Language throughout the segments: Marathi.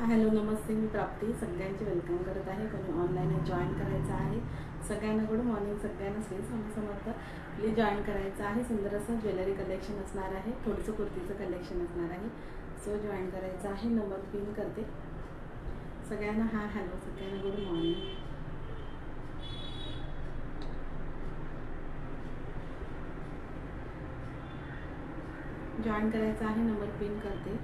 हॅलो नमस्ते, मी प्राप्ती सगळ्यांचे वेलकम करत आहे. कोणी ऑनलाईन जॉईन करायचं आहे सगळ्यांना गुड मॉर्निंग. सगळ्यांना श्री स्वामी समर्थ. प्लीज जॉईन करायचं आहे. सुंदर असं ज्वेलरी कलेक्शन असणार आहे, थोडंसं कुर्तीचं कलेक्शन असणार आहे. सो जॉईन करायचं आहे. नंबर पिन करते सगळ्यांना. हॅलो सगळ्यांना गुड मॉर्निंग. जॉईन करायचं आहे. नंबर पिन करते.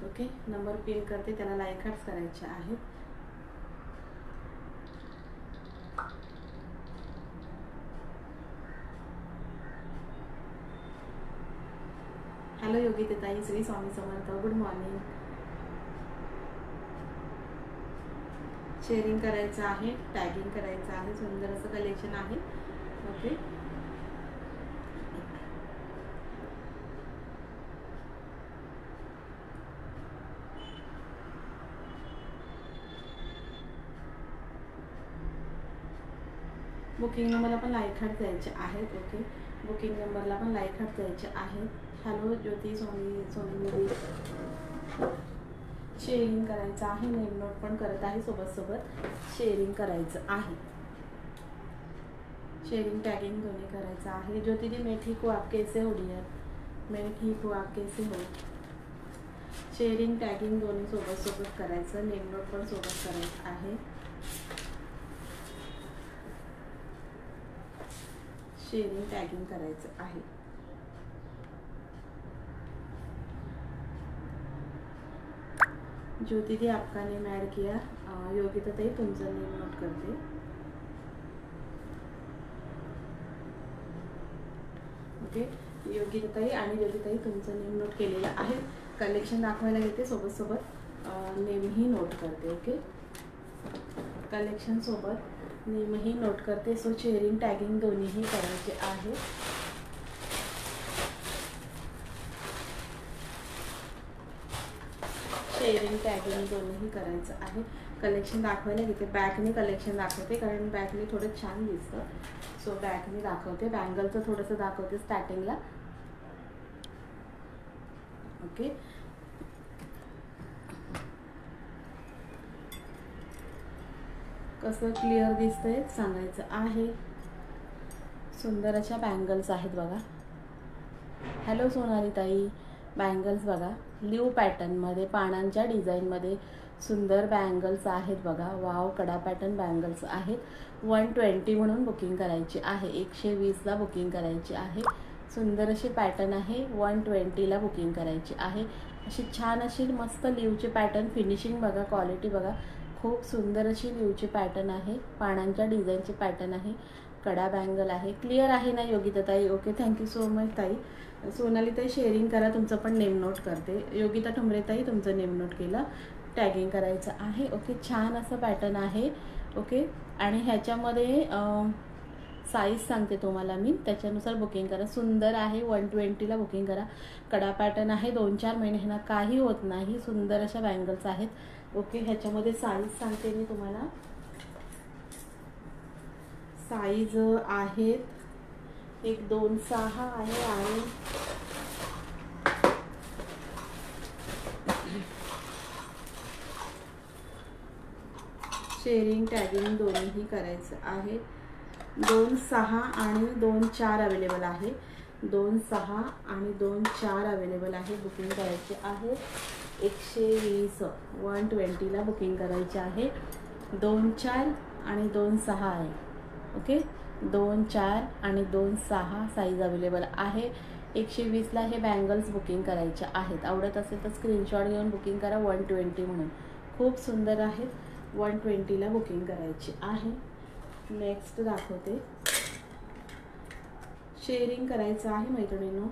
ओके, नंबर पिन करते. त्याला लाईक हार्ट्स करायचे आहेत. Hello Yogita tai, Shri Swami Samarth. Good morning. Sharing करायचं आहे, टॅगिंग करायचं आहे. सुंदर असं कलेक्शन आहे. ओके, बुकिंग नंबरला पण लाईक हार्ट द्यायचे आहेत. ओके, बुकिंग नंबरला पण लाईक हार्ट द्यायचे आहेत. हॅलो ज्योती सोनी शेअरिंग करायचं आहे. नेम नोट पण करत आहे. सोबत शेअरिंग करायचं आहे. शेयरिंग टैगिंग दोनों करायचं आहे. ज्योति दी मैं ठीक हूँ, आप कैसे हो डियर? मैं ठीक हूँ, आप कैसे हो? शेयरिंग टॅगिंग दोन्ही सोबत करायचं. नेम नोट पण सोबत करायचं आहे. शेयरिंग टॅगिंग करायचं आहे. ज्योति दी आपका नेम ऐड किया. योगिता ताई तुमचं नेम नोट करते. ओके, योगिता ताई आणि ज्योति ताई तुमचं नेम नोट केलेलं आहे. कलेक्शन दाखवायला घेते, सोबत नेमही नोट करते. ओके, कलेक्शन सोबत नेमही नोट करते. सो शेअरिंग टॅगिंग दोन्हीही करायचे आहे. शेअरिंग टॅगिंग दोन्हीही करायचं आहे. कलेक्शन दाखवायला घेते. बॅकने कलेक्शन दाखवते, कारण बॅकने थोडं छान दिसतं. सो बॅकने दाखवते. बँगलचं थोडंसं दाखवते स्टार्टिंगला. ओके, कसं क्लिअर दिसतंय सांगायचं आहे. सुंदर अशा बँगल्स आहेत बघा. हॅलो सोनाली ताई, बँगल्स बघा लीव पॅटर्नमध्ये, पानांच्या डिझाईनमध्ये सुंदर बँगल्स आहेत बघा. वाव, कडा पॅटर्न बँगल्स आहेत. 120 म्हणून बुकिंग करायची आहे. 120ला बुकिंग करायची आहे. सुंदर अशी पॅटर्न आहे. 120ला बुकिंग करायची आहे. अशी छान अशी मस्त लीवची पॅटर्न. फिनिशिंग बघा, क्वालिटी बघा. खूप सुंदर अशी लीवची पॅटर्न आहे. पानांच्या डिझाईनची पॅटर्न आहे. कडा बँगल आहे. क्लिअर आहे ना योगिता ताई? ओके, थँक्यू सो मच ताई. सोनाली ताई शेअरिंग करा, तुमचं पण नेम नोट करते. योगिता ठुमरे ताई तुमचं नेम नोट केलं. टॅगिंग करायचं आहे. ओके, छान असं पॅटर्न आहे. ओके, आणि ह्याच्यामध्ये साईज सांगते तुम्हाला मी, त्याच्यानुसार बुकिंग करा. सुंदर आहे. 120ला बुकिंग करा. कडा पॅटर्न आहे. 2-4 महिन्यांना काही होत नाही. सुंदर अशा बँगल्स आहेत. ओके, ह्याच्यामध्ये साईज सांगते मी तुम्हाला. साईज आहेत 1-2-6 आहे. आणि शेअरिंग टॅगिंग दोन्हीही करायचं आहे. 2-6 आणि 2-4 अवेलेबल आहे. 2-6 आणि 2-4 अवेलेबल आहे. बुकिंग करायचे आहे. 120 120ला बुकिंग करायचे आहे. 2-4 आणि 2-6 आहे. ओके, 2-4 आणि 2-6 साईज अवेलेबल आहे. 120ला हे बँगल्स बुकिंग करायचे आहेत. आवडत असेल तर स्क्रीनशॉट घेऊन बुकिंग करा. 120 म्हणून खूप सुंदर आहेत. 120ला बुकिंग करायची आहे. नेक्स्ट दाखवते. शेअरिंग करायचं आहे मैत्रिणींनो.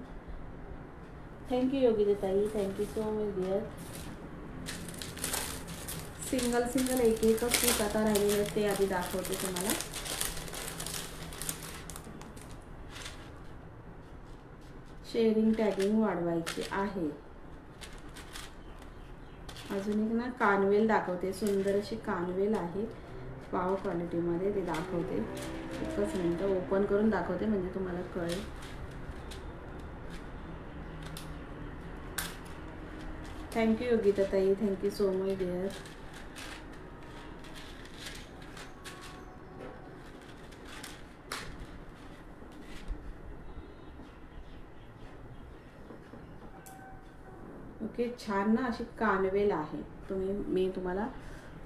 Thank you Yogita tai, thank you so much dear. Single एक एकच पीस आता राहिलेले ते आधी दाखवते तुम्हाला. शेअरिंग टॅगिंग वाढवायची आहे. अजून एक ना कानवेल दाखवते, सुंदर अशी कानवेल आहे वाव क्वालिटीमध्ये, ते दाखवते. एकच मिनटं ओपन करून दाखवते म्हणजे तुम्हाला कळेल. Thank you Yogita tai, thank you so much dear. Okay, छान ना अशी कानवेल आहे. मी तुम्हाला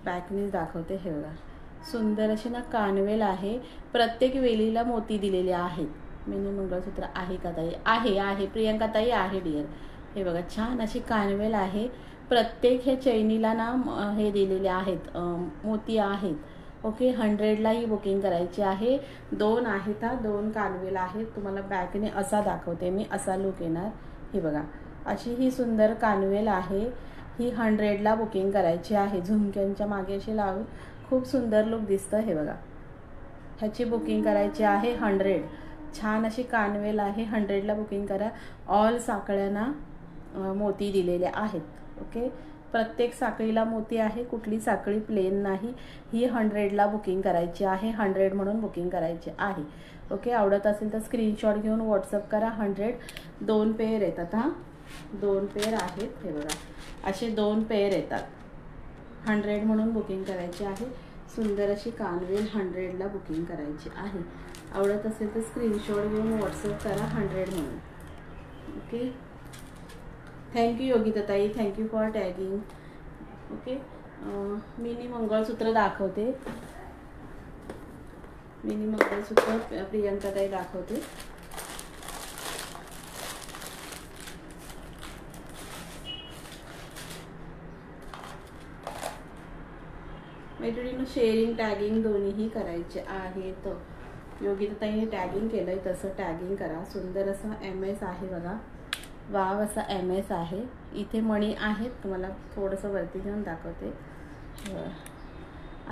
बॅकनीच दाखवते. हे बघा, सुंदर अशी ना कानवेल आहे. प्रत्येक वेलीला मोती दिलेले आहेत. मिनी मंगळसूत्र आहे का ताई? आहे प्रियंका ताई, आहे डिअर. हे बघा, छान अशी कानवेल आहे. प्रत्येक हे चैनीला ना हे दिलेले आहेत, मोती आहेत. ओके, 100ला ही बुकिंग करायची आहे. 2 आहेत, 2 कानवेल आहेत. तुम्हाला बॅकने असा दाखवते मी, असा लुक येणार. हे बघा, अशी ही सुंदर कानवेल आहे. ही 100ला बुकिंग करायची आहे. झुमक्यांच्या मागे अशी लावून खूप सुंदर लुक दिसतं. हे बघा, ह्याची बुकिंग करायची आहे 100. छान अशी कानवेल आहे, 100ला बुकिंग करा. ऑल साखळ्यांना मोती दिलेले आहेत. ओके, प्रत्येक साखळीला मोती आहे, कुठली साखळी प्लेन नाही. ही 100ला बुकिंग करायची आहे, 100 म्हणून बुकिंग करायची आहे. ओके, आवडत असेल तर स्क्रीनशॉट घेऊन व्हॉट्सअप करा. 100 2 पेअर येतात. 2 पेअर आहेत. हे बघा, असे 2 पेअर येतात. 100 म्हणून बुकिंग करायची आहे. सुंदर अशी कानवेल 100ला बुकिंग करायची आहे. आवडत असेल तर स्क्रीनशॉट घेऊन व्हॉट्सअप करा 100 म्हणून. Okay, thank you Yogita tai, thank you for tagging. Okay, mini mangalsutra दाखवते. मिनी मंगळसूत्र प्रियंका ताई दाखवते. मैत्रिणींनो, शेअरिंग टॅगिंग दोन्हीही करायचे आहेत. योगिता ताईने टॅगिंग केलंय तसं टॅगिंग करा. सुंदर असा MS आहे बघा, वाव असा MS आहे. इथे मणी आहेत, तुम्हाला थोडंसं वरती घेऊन दाखवते.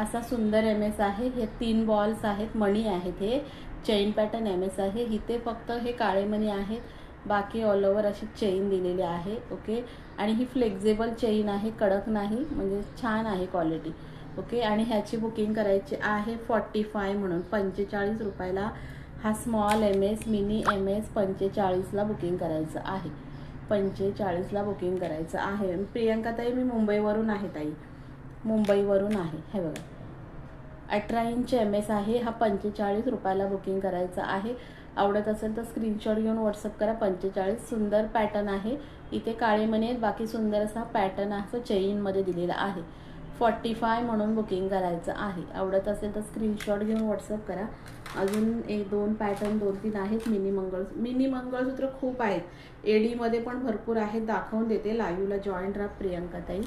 असा सुंदर MS आहे. हे 3 बॉल्स आहेत, मणी आहेत. हे चेन पॅटर्न MS आहे. इथे फक्त हे काळे मणी आहेत, बाकी ऑल ओव्हर अशी चेन दिलेली आहे. ओके, आणि ही फ्लेक्झिबल चेन आहे, कडक नाही, म्हणजे छान आहे क्वालिटी. ओके, आणि ह्याची बुकिंग करायची आहे 45 म्हणून. 45 रुपयाला हा स्मॉल MS, मिनी MS 45ला बुकिंग करायचं आहे. 45ला बुकिंग करायचं आहे. प्रियंका ताई, मी मुंबईवरून आहे ताई, मुंबईवरून आहे. हे बघा, 18 इंच MS आहे. हा 45 रुपयाला बुकिंग करायचं आहे. आवडत असेल तर स्क्रीनशॉट घेऊन व्हॉट्सअप करा. 45. सुंदर पॅटर्न आहे. इथे काळे मणी आहेत, बाकी सुंदर असा पॅटर्न असं चेनमध्ये दिलेला आहे. 45 म्हणून बुकिंग करायचं आहे. आवडत असेल तर स्क्रीनशॉट घेऊन व्हॉट्सअप करा. अजून 1-2 पॅटर्न 2-3 आहेत. मिनी मंगळसूत्र खूप आहेत. एडीमध्ये पण भरपूर आहेत, दाखवून देते. लाईव्हला जॉईंट राहा प्रियंका ताई.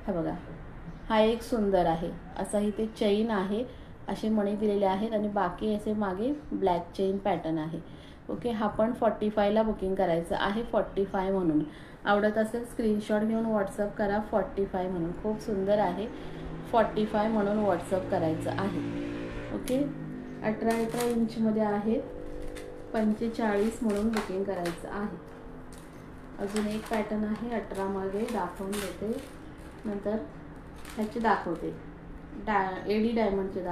हा बघा, हा एक सुंदर आहे. असा इथे चेन आहे, असे मणी दिलेले आहेत, आणि बाकी असे मागे ब्लॅक चेन पॅटर्न आहे. ओके, हा पण 45ला बुकिंग करायचं आहे. 45 म्हणून. आवडत असेल स्क्रीनशॉट घेऊन व्हॉट्सअप करा. 45 म्हणून खूप सुंदर आहे. 45 म्हणून व्हॉट्सअप करायचं आहे. ओके, 18 इंचमध्ये आहे. 45 म्हणून बुकिंग करायचं आहे. अजून एक पॅटर्न आहे 18 मध्ये, दाखवून देते. नंतर ह्याचे दाखवते, एडी डायमंडचे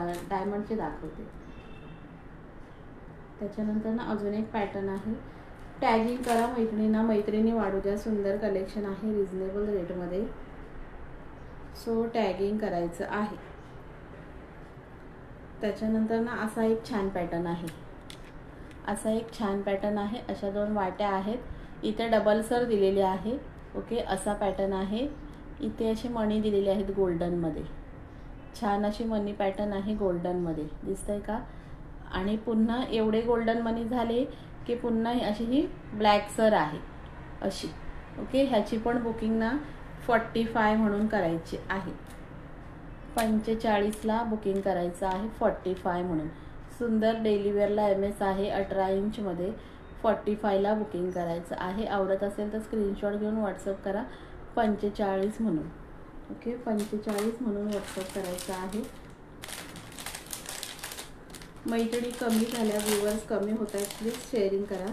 दाखवते. त्याच्यानंतर ना अजून एक पॅटर्न आहे. टॅगिंग करा मैत्रिणी वाढू द्या. सुंदर कलेक्शन आहे रिजनेबल रेटमध्ये. सो टॅगिंग करायचं आहे. त्याच्यानंतर ना असा एक छान पॅटर्न आहे. अशा 2 वाट्या आहेत. इथे डबल सर दिलेले आहे. ओके, असा पॅटर्न आहे. इथे असे मणी दिलेले आहेत गोल्डनमध्ये. छान अशी मनी पॅटर्न आहे गोल्डनमध्ये, दिसतंय का? आणि पुन्हा एवढे गोल्डन मनी झाले की पुन्हा अशी ही ब्लॅक सर आहे अशी. ओके, ह्याची पण बुकिंग ना 45 म्हणून करायची आहे. 45ला बुकिंग करायचं आहे. 45 म्हणून. सुंदर डेलीवेअरला MS आहे. 18 इंचमध्ये 45ला बुकिंग करायचं आहे. आवडत असेल तर स्क्रीनशॉट घेऊन व्हॉट्सअप करा 45 म्हणून. ओके, 45 म्हणून व्हॉट्सअप करायचं आहे. मैत्रिणी कमी झाल्या, व्ह्यूअर्स कमी होत आहेत, प्लीज शेअरिंग करा.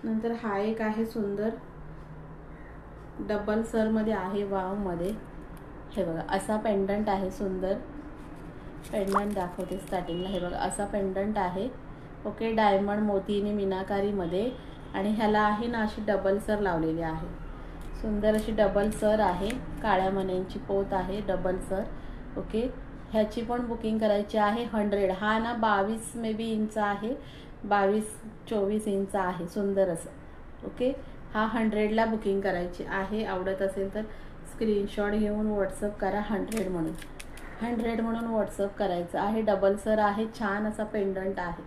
नंतर हा एक आहे सुंदर डबल सरमध्ये आहे, वावमध्ये. हे बघा असा पेंडंट आहे, सुंदर पेंडंट दाखवते स्टार्टिंगला. हे बघा असा पेंडंट आहे. ओके, डायमंड मोतीने मीनाकारीमध्ये, आणि ह्याला आहे ना अशी डबल सर लावलेली आहे. सुंदर अशी डबल सर आहे, काळ्या मण्यांची पोत आहे, डबल सर. ओके, ह्याची पण बुकिंग करायची आहे 100. हा ना 22 मे बी इंच आहे, 22-24 इंच आहे, सुंदर असं. ओके, हा 100ला बुकिंग करायची आहे. आवडत असेल तर स्क्रीनशॉट घेऊन व्हॉट्सअप करा 100 म्हणून. 100 म्हणून व्हॉट्सअप करायचं आहे. डबल सर आहे, छान असा पेंडंट आहे,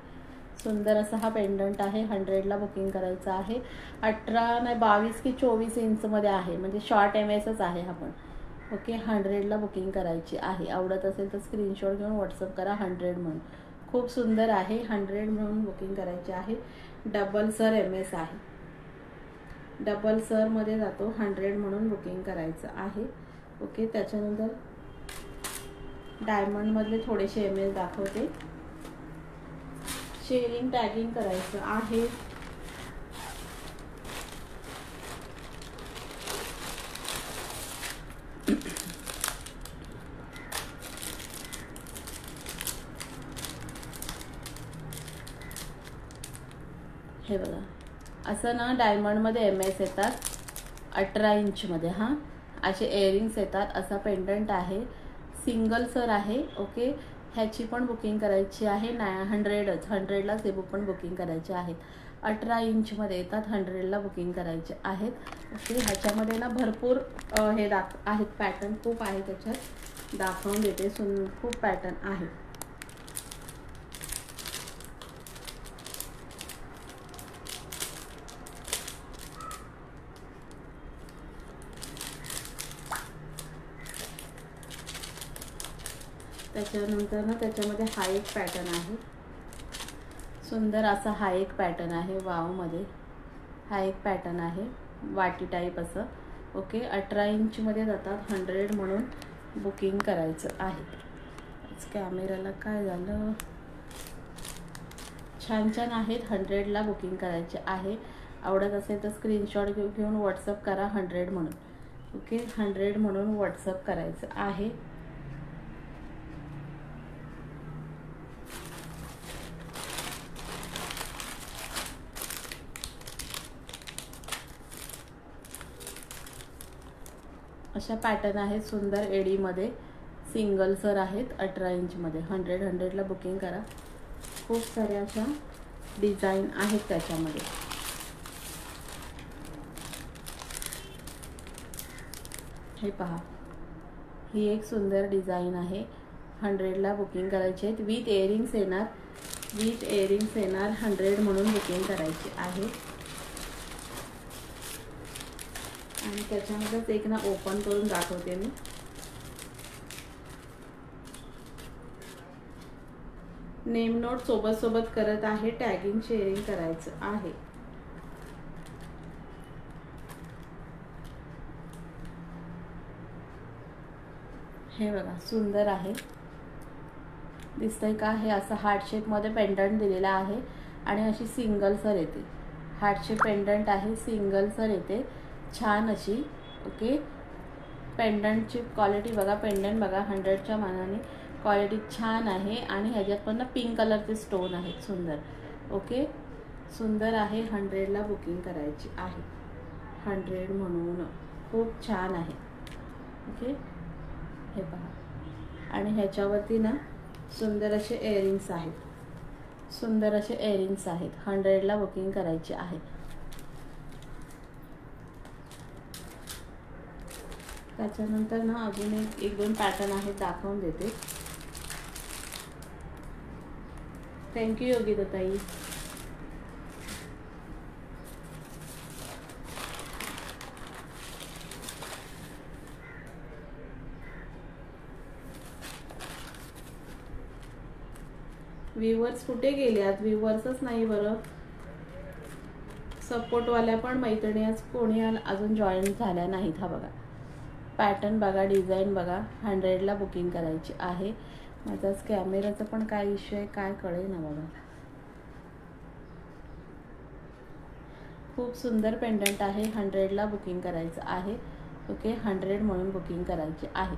सुंदर असा हा पेंडंट आहे. 100ला बुकिंग करायचं आहे. 18 नाही 22 की 24 इंचमध्ये आहे, म्हणजे शॉर्ट MS आहे हा पण. ओके, 100ला बुकिंग करायची आहे. आवडत असेल तर स्क्रीनशॉट घेऊन व्हॉट्सअप करा 100 म्हणून. खूप सुंदर आहे, 100 म्हणून बुकिंग करायची आहे. डबल सर MS आहे, डबल सरमध्ये जातो, 100 म्हणून बुकिंग करायचं आहे. ओके, त्याच्यानंतर डायमंडमधले थोडेसे MS दाखवते. शेअरिंग टॅगिंग करायचं आहे. हे बघा असं ना डायमंडमध्ये MS येतात, 18 इंचमध्ये. हां, असे इयरिंग्स येतात. असा पेंडंट आहे, सिंगल सर आहे. ओके, ह्याची पण बुकिंग करायची आहे. 100लाच हे पण बुकिंग करायचे आहेत. 18 इंचमध्ये येतात, 100ला बुकिंग करायचे आहेत. ओके, ह्याच्यामध्ये ना भरपूर हे आहेत पॅटर्न, खूप आहे त्याच्यात, दाखवून देते. खूप पॅटर्न आहे. त्याच्यानंतर ना त्याच्यामध्ये हा एक पॅटर्न आहे, सुंदर असा हा एक पॅटर्न आहे, वावमध्ये. हा एक पॅटर्न आहे, वाटी टाईप असं. ओके, 18 इंचमध्ये जातात, 100 म्हणून बुकिंग करायचं आहे. कॅमेराला काय झालं, छान छान आहेत, 100ला बुकिंग करायचे आहे. आवडत असेल तर स्क्रीनशॉट घेऊन व्हॉट्सअप करा 100 म्हणून. ओके, 100 म्हणून व्हॉट्सअप करायचं आहे. अशा पॅटर्न आहेत सुंदर एडीमध्ये, सिंगल सर आहेत, 18 इंचमध्ये. 100ला बुकिंग करा. खूप साऱ्या अशा डिझाईन आहेत त्याच्यामध्ये. हे पहा, ही एक सुंदर डिझाईन आहे, 100ला बुकिंग करायची आहेत. विथ इयरिंग्स येणार, 100 म्हणून बुकिंग करायची आहे. आणि त्याच्यामध्येच एक ना ओपन करून दाखवते मी. नेम नोट सोबत करत आहे, टॅगिंग शेअरिंग करायचं आहे. हे बघा सुंदर आहे, दिसतंय का? हे असं हार्ट शेपमध्ये पेंडंट दिलेला आहे आणि अशी सिंगल सर येते. हार्ट शेप पेंडंट आहे, सिंगल सर येते, छान अशी. ओके, पेंडंटची क्वालिटी बघा, पेंडंट बघा, 100च्या मानाने क्वालिटी छान आहे. आणि ह्याच्यात पण ना पिंक कलरचे स्टोन आहेत, सुंदर. ओके, सुंदर आहे, 100ला बुकिंग करायची आहे. 100 म्हणून खूप छान आहे. ओके, हे पहा. आणि ह्याच्यावरती ना सुंदर असे इयरिंग्स आहेत, सुंदर असे इयरिंग्स आहेत. 100ला बुकिंग करायची आहे. त्याच्यानंतर ना अजून एक दोन पॅटर्न आहेत, दाखवून देते. थँक्यू योगिता ताई. व्ह्यूअर्स कुठे गेल्यात? व्ह्यूअर्सच नाही बरं. सपोर्टवाल्या पण मैत्रिणी आज कोणी अजून जॉईन झाल्या नाहीत. हा बघा पॅटर्न बघा, डिझाईन बघा. 100ला बुकिंग करायची आहे. माझाच कॅमेराचा पण काय इश्यू आहे काय कळेल ना बघा. खूप सुंदर पेंडंट आहे. 100ला बुकिंग करायचं आहे. ओके 100 म्हणून बुकिंग करायची आहे.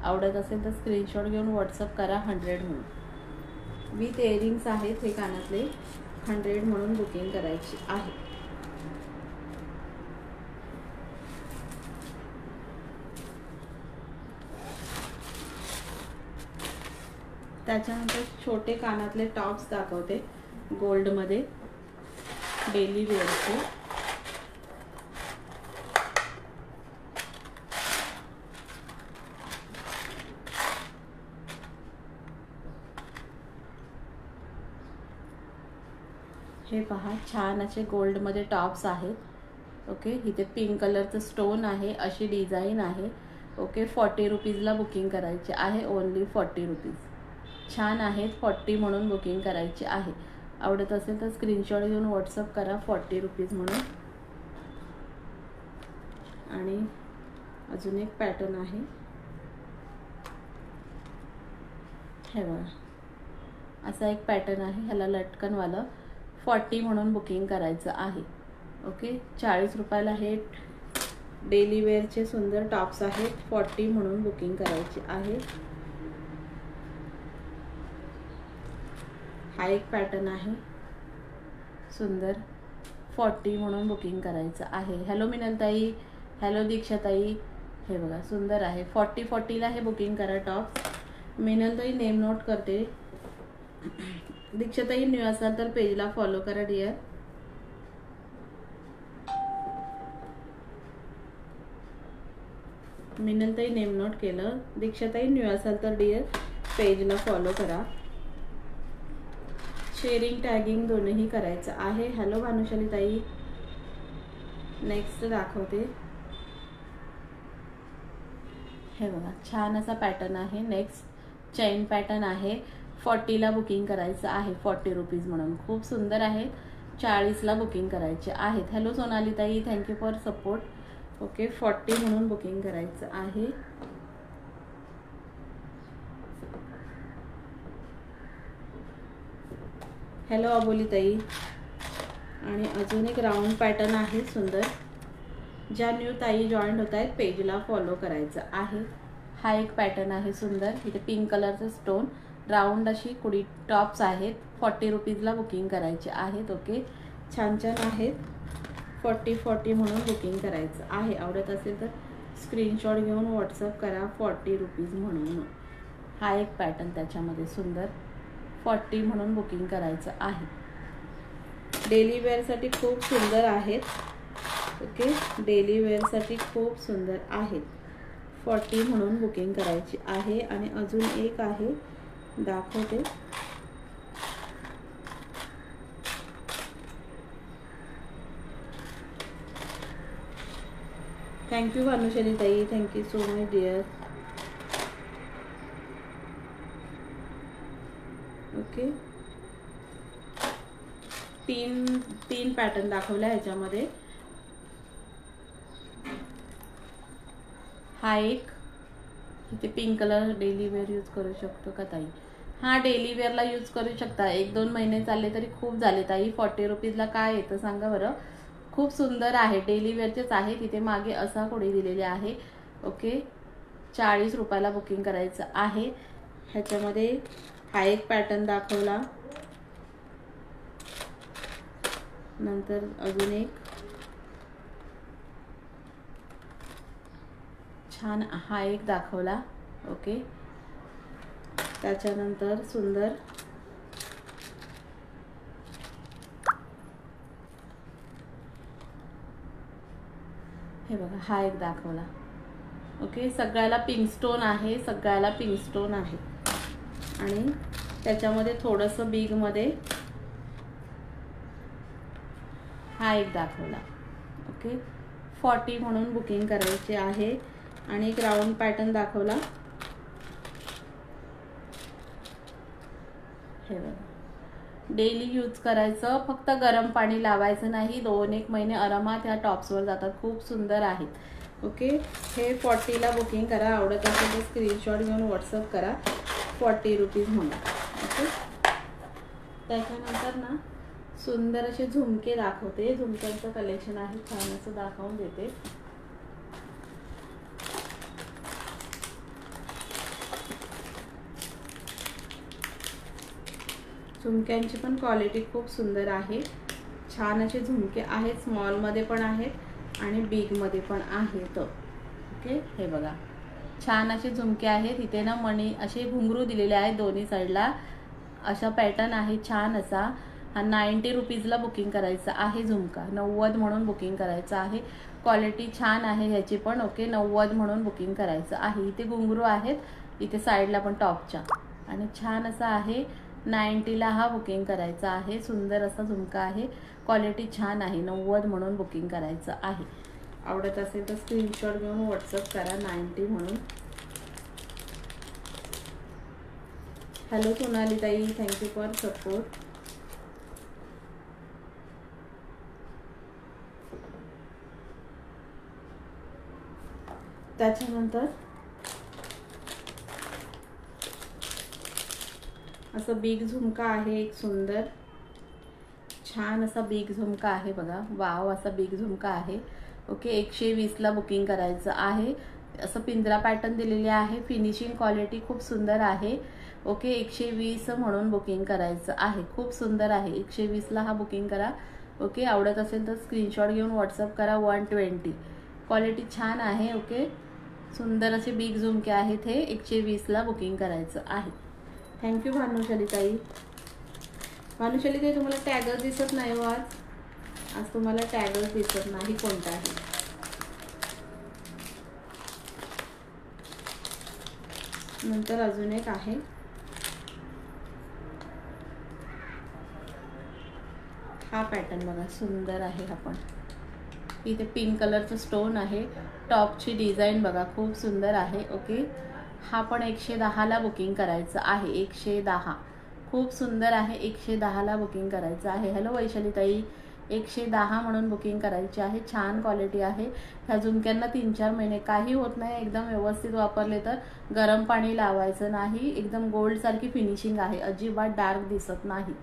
आवडत असेल तर स्क्रीनशॉट घेऊन व्हॉट्सअप करा 100 म्हणून. विथ इयरिंग्स आहेत हे कानातले. 100 म्हणून बुकिंग करायची आहे. त्याच्यानंतर छोटे कानातले टॉप्स दाखवते गोल्डमध्ये, डेली वेअरचे. हे पहा छान असे गोल्डमध्ये टॉप्स आहेत. ओके इथे पिंक कलरचं स्टोन आहे, अशी डिझाईन आहे. ओके 40 रुपीजला बुकिंग करायचे आहे. Only 40 rupees. छान आहेत. 40 म्हणून बुकिंग करायची आहे. आवडत असेल तर स्क्रीनशॉट घेऊन व्हॉट्सअप करा 40 रुपीज म्हणून. आणि अजून एक पॅटर्न आहे हे बघा. असा एक पॅटर्न आहे, ह्याला लटकनवालं. 40 म्हणून बुकिंग करायचं आहे. ओके 40 रुपयाला हे डेली वेअरचे सुंदर टॉप्स आहेत. 40 म्हणून बुकिंग करायची आहे. हा एक पॅटर्न आहे सुंदर. 40 म्हणून बुकिंग करायचं आहे. हॅलो मिनलताई, हॅलो दीक्षाताई. हे बघा सुंदर आहे. 40ला हे बुकिंग करा टॉप्स. मिनलताई नेम नोट करते. दीक्षाताई न्यू असाल तर पेजला फॉलो करा डिअर. मिनलताई नेम नोट केलं. दीक्षाताई न्यू असाल तर डिअर पेजला फॉलो करा. शेअरिंग टॅगिंग दोन्ही करायचं आहे. हॅलो भानुशाली ताई. नेक्स्ट दाखवते. हे बघा छान असा पॅटर्न आहे. नेक्स्ट चेन पॅटर्न आहे. 40ला बुकिंग करायचं आहे. 40 रुपीज म्हणून. खूप सुंदर आहे. 40ला बुकिंग करायचे आहेत. हॅलो सोनाली ताई, थँक्यू फॉर सपोर्ट. ओके 40 म्हणून बुकिंग करायचं आहे. हॅलो अबोली ताई. आणि अजून एक राऊंड पॅटर्न आहे सुंदर. ज्या न्यू ताई जॉईन होत आहेत पेजला फॉलो करायचं आहे. हा एक पॅटर्न आहे सुंदर. इथे पिंक कलरचं स्टोन, राऊंड अशी कुडी टॉप्स आहेत. 40 रुपीजला बुकिंग करायचे आहेत. ओके छान छान आहेत. 40 म्हणून बुकिंग करायचं आहे. आवडत असेल तर स्क्रीनशॉट घेऊन व्हॉट्सअप करा 40 रुपीज म्हणून. हा एक पॅटर्न त्याच्यामध्ये सुंदर. 40 म्हणून बुकिंग करायचं आहे. डेली वेअरसाठी खूप सुंदर आहेत. ओके डेली वेअरसाठी खूप सुंदर आहेत. 40 म्हणून बुकिंग करायची आहे. आणि अजून एक आहे दाखवते. Thank you Bhanushali tai, thank you so much dear. Okay तीन पॅटर्न दाखवला ह्याच्यामध्ये. हा एक इथे pink colour daily wear use करू शकतो का ताई? हा डेली वेअरला यूज करू शकता. 1-2 महिने चालले तरी खूप झाले ताई. 40 रुपीजला काय येतं सांगा बरं. खूप सुंदर आहे. डेली वेअरचेच आहे. तिथे मागे असा कोडी दिलेली आहे. ओके 40 रुपयाला बुकिंग करायचं आहे. ह्याच्यामध्ये हा एक पॅटर्न दाखवला. नंतर अजून एक छान हा एक दाखवला. ओके त्याच्यानंतर सुंदर हे बघा हा एक दाखवला. ओके सगळ्याला पिंक स्टोन आहे. सगळ्याला पिंक स्टोन आहे. आणि त्याच्यामध्ये थोडंसं बिगमध्ये हा एक दाखवला. ओके 40 म्हणून बुकिंग करायचे आहे. आणि एक राऊंड पॅटर्न दाखवला. हे बघा डेली यूज करायचं, फक्त गरम पाणी लावायचं नाही. 2-1 महिने आरामात ह्या टॉप्सवर जातात. खूप सुंदर आहेत. ओके, हे 40ला बुकिंग करा. आवडत असेल तर स्क्रीनशॉट घेऊन व्हॉट्सअप करा. 40 रुपीज म्हणून. ओके, त्याच्यानंतर ना सुंदर असे झुमके दाखवते. झुमक्यांचं कलेक्शन आहे, छान असं दाखवून देते. झुमक्यांची पण क्वालिटी खूप सुंदर आहे. छान असे झुमके आहेत. स्मॉलमध्ये पण आहेत आणि बिगमध्ये पण आहेत. ओके, हे बघा छान असे झुमके आहेत. इथे ना मणी असे घुंगरू दिलेले आहेत दोन्ही साईडला. अशा पॅटर्न आहे छान असा. हा 90 रुपीजला बुकिंग करायचं आहे. झुमका 90 म्हणून बुकिंग करायचं आहे. क्वालिटी छान आहे ह्याची पण. ओके, 90 म्हणून बुकिंग करायचं आहे. इथे घुंगरू आहेत, इथे साईडला पण टॉपच्या, आणि छान असा आहे. 90ला हा बुकिंग करायचा आहे. सुंदर असा झुमका आहे. क्वालिटी छान आहे. 90 म्हणून बुकिंग करायचं आहे. आवडत असेल तर स्क्रीनशॉट घेऊन व्हॉट्सअप करा. 90 म्हणून. हॅलो सोनाली ताई, थँक्यू फॉर सपोर्ट. त्याच्यानंतर असं बिग झुमका आहे. एक सुंदर छान असा बिग झुमका आहे बघा. वाव, असा बिग झुमका आहे. ओके, 120ला बुकिंग करायचं आहे. असं पिंजरा पॅटर्न दिलेले आहे. फिनिशिंग क्वालिटी खूप सुंदर आहे. ओके, 120 म्हणून बुकिंग करायचं आहे. खूप सुंदर आहे. 120ला हा बुकिंग करा. ओके, आवडत असेल तर स्क्रीनशॉट घेऊन व्हॉट्सअप करा. 120 क्वालिटी छान आहे. ओके, सुंदर असे बिग झुमके आहेत. हे 120ला बुकिंग करायचं आहे. थँक्यू भानुशाली ताई. भानुशाली ताई, तुम्हाला टॅगच दिसत नाही हो आज तुम्हाला टॅगच दिसत नाही कोणताही. नंतर अजून एक आहे. हा पॅटर्न बघा, सुंदर आहे. हा पण इथे पिंक कलरचं स्टोन आहे. टॉपची डिझाईन बघा, खूप सुंदर आहे. ओके, हा पण 110ला बुकिंग करायचं आहे. 110 खूप सुंदर आहे. 110ला बुकिंग करायचं आहे. हॅलो वैशाली ताई, 110 म्हणून बुकिंग करायची आहे. छान क्वालिटी आहे. ह्या झुमक्यांना 3-4 महिने काही होत नाही. एकदम व्यवस्थित वापरले तर. गरम पाणी लावायचं नाही. एकदम गोल्डसारखी फिनिशिंग आहे. अजिबात डार्क दिसत नाही.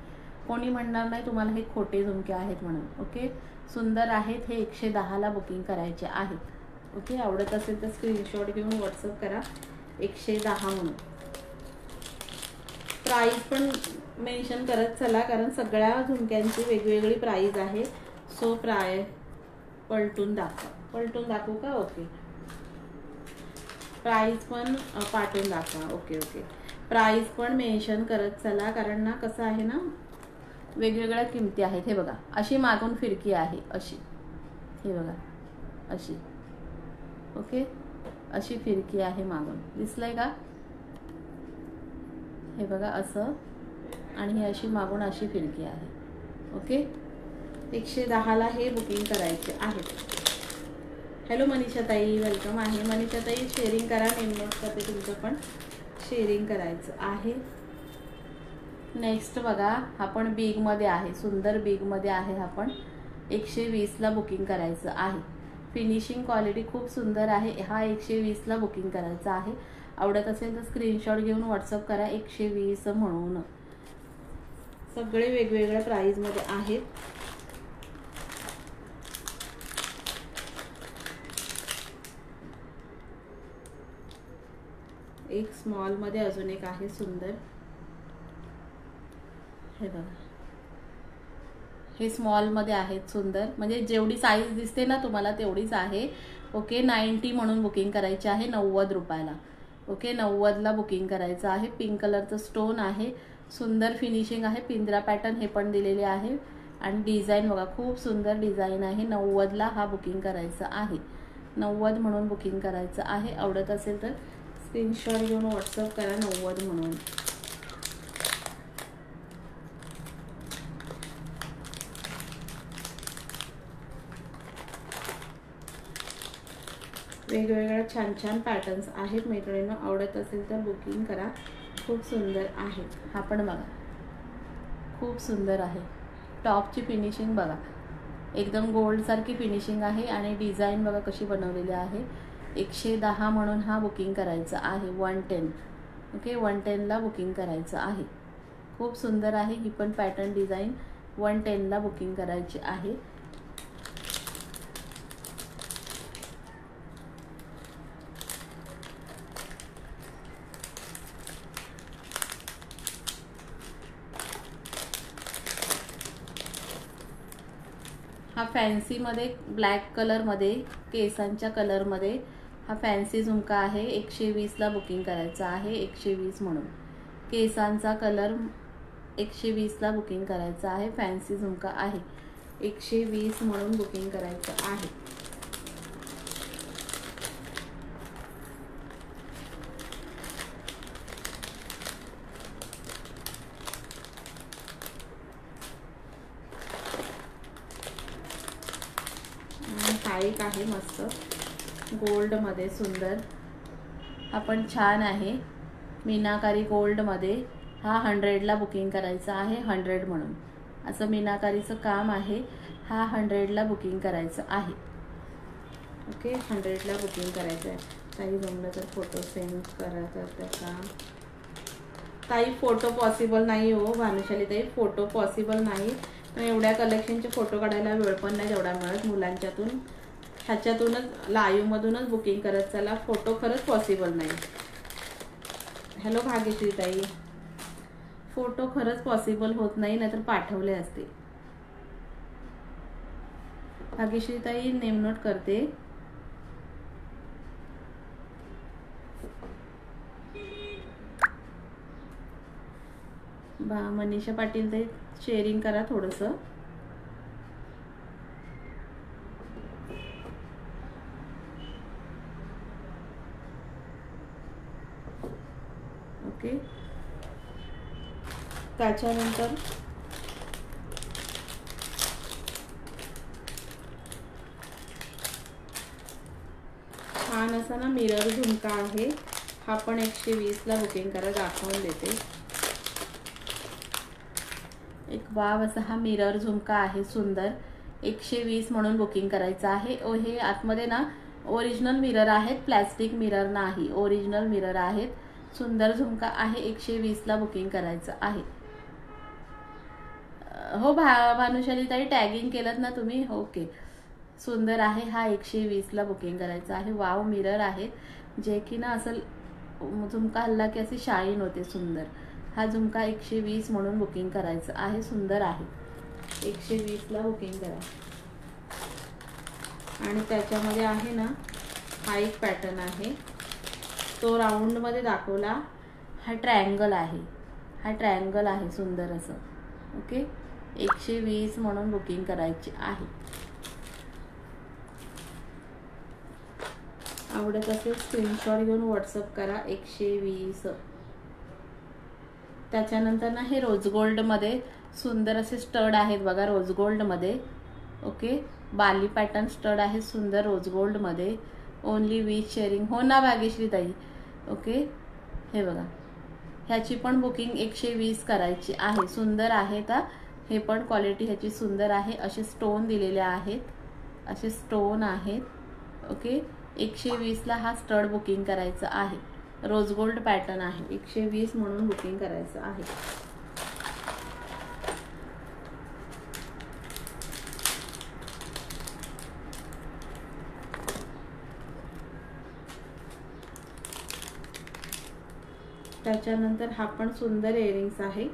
कोणी म्हणणार नाही तुम्हाला हे खोटे झुमके आहेत म्हणून. ओके, सुंदर आहेत. हे 110ला बुकिंग करायचे आहेत. ओके, आवडत असेल तर स्क्रीनशॉट घेऊन व्हॉट्सअप करा. 110 म्हणून. प्राईस पण मेन्शन करत चला, कारण सगळ्या झुमक्यांची वेगवेगळी प्राईस आहे. सो पलटून दाखवू का? ओके, प्राईस पण पाठवून दाखवा. ओके, प्राईस पण मेन्शन करत चला, कारण ना कसं आहे ना, वेगवेगळ्या किमती आहेत. हे बघा, अशी मागून फिरकी आहे. अशी, हे बघा अशी. ओके, अशी फिरकी आहे मागून. दिसलंय का? हे बघा असं, आणि ही अशी मागून अशी फिरकी आहे. ओके, 110ला हे बुकिंग करायचे आहेत. हॅलो मनीषा ताई, वेलकम आहे. मनीषा ताई, शेअरिंग करा. नेमनोट करते, तुमचं पण शेअरिंग करायचं आहे. नेक्स्ट बघा, हा पण बिगमध्ये आहे. सुंदर बिगमध्ये आहे. हा पण 120ला बुकिंग करायचं आहे. फिनिशिंग क्वालिटी खूप सुंदर आहे. हा 120ला बुकिंग करायचा आहे. आवडत असेल तर स्क्रीनशॉट घेऊन व्हॉट्सअप करा. 120 म्हणून. सगळे वेगवेगळ्या प्राईजमध्ये आहेत. एक स्मॉलमध्ये अजून एक आहे सुंदर. हे बघा, हे स्मॉलमध्ये आहेत. सुंदर म्हणजे जेवढी साईज दिसते ना तुम्हाला तेवढीच आहे. ओके, 90 म्हणून बुकिंग करायची आहे. 90 रुपयाला. ओके, 90ला बुकिंग करायचं आहे. पिंक कलरचं स्टोन आहे. सुंदर फिनिशिंग आहे. पिंजरा पॅटर्न हे पण दिलेले आहे. आणि डिझाईन बघा, खूप सुंदर डिझाईन आहे. 90ला हा बुकिंग करायचं आहे. 90 म्हणून बुकिंग करायचं आहे. आवडत असेल तर स्क्रीनशॉट घेऊन व्हॉट्सअप करा. 90 म्हणून. वेगवेगळ्या छान छान पॅटर्न्स आहेत मैत्रिणींनो. आवडत असेल तर बुकिंग करा. खूप सुंदर आहेत. हा पण बघा, खूप सुंदर आहे. टॉपची फिनिशिंग बघा, एकदम गोल्डसारखी फिनिशिंग आहे आणि डिझाईन बघा कशी बनवलेली आहे. 110 म्हणून हा बुकिंग करायचा आहे. 110. ओके, 110ला बुकिंग करायचं आहे. खूप सुंदर आहे ही पण पॅटर्न डिझाईन. 110ला बुकिंग करायची आहे. हा फॅन्सीमध्ये ब्लॅक कलरमध्ये केसांच्या कलरमध्ये हा फॅन्सी झुमका आहे. 120ला बुकिंग करायचा आहे. 120 म्हणून केसांचा कलर 120ला बुकिंग करायचं आहे. फॅन्सी झुमका आहे. 120 म्हणून बुकिंग करायचं आहे. टाईट आहे मस्त गोल्डमध्ये सुंदर. हा पण छान आहे मीनाकारी गोल्डमध्ये. हा 100ला बुकिंग करायचा आहे. 100 म्हणून असं मीनाकारीचं काम आहे. हा 100ला बुकिंग करायचं आहे. ओके, 100ला बुकिंग करायचं आहे. ताई जमलं तर फोटो सेंड करा तर का. ताई फोटो पॉसिबल नाही हो भानुशाली ताई, फोटो पॉसिबल नाही. पण एवढ्या कलेक्शनचे फोटो काढायला वेळ पण नाही तेवढा मिळत मुलांच्यातून. ह्याच्यातूनच लाईव्हमधूनच बुकिंग करत चला. फोटो खरंच पॉसिबल नाही. हॅलो भाग्यश्री ताई, फोटो खरंच पॉसिबल होत नाही, नाहीतर पाठवले असते. भाग्यश्री ताई नेम नोट करते. मनीषा पाटील ताई शेअरिंग करा थोडंसं. ओके, त्याच्यानंतर छान असा ना मिरर झुमका आहे. हा पण 120ला बुकिंग करा, दाखवून देते. एक वाव असा हा मिरर झुमका आहे सुंदर. 120 म्हणून बुकिंग करायचं आहे. हे आतमध्ये ना ओरिजिनल मिरर आहेत, प्लॅस्टिक मिरर नाही, ओरिजिनल मिरर आहेत. सुंदर झुमका आहे. 120ला बुकिंग करायचं आहे. हो भानुशाली ताई टॅगिंग केलं ना तुम्ही. ओके, सुंदर आहे. हा 120ला बुकिंग करायचं आहे. वाव मिरर आहे जे की ना असं झुमका हल्ला की अशी शाईन होते सुंदर. हा झुमका 120 म्हणून बुकिंग करायचं आहे. सुंदर आहे. 120ला बुकिंग करा. आणि त्याच्यामध्ये आहे ना हा एक पॅटर्न आहे, तो राऊंडमध्ये दाखवला. हा ट्रायंगल आहे. हा ट्रायंगल आहे सुंदर असं. ओके, 120 म्हणून बुकिंग करायची आहे. आवडत असेल स्क्रीनशॉट घेऊन व्हॉट्सअप करा. 120. त्याच्यानंतर ना हे रोज गोल्डमध्ये सुंदर असे स्टड आहेत बघा, रोज गोल्डमध्ये. ओके, बाली पॅटर्न स्टड आहे सुंदर रोज गोल्डमध्ये. Only with sharing. हो ना भाग्यश्री ताई. ओके, हे बघा, ह्याची पण बुकिंग 120 करायची आहे. सुंदर आहे का, हे पण क्वालिटी ह्याची सुंदर आहे. असे स्टोन दिलेले आहेत, असे स्टोन आहेत. ओके, 120ला हा स्टड बुकिंग करायचं आहे. रोज गोल्ड पॅटर्न आहे. 120 म्हणून बुकिंग करायचं आहे. त्याच्यानंतर हा पण सुंदर इयरिंग्स आहे,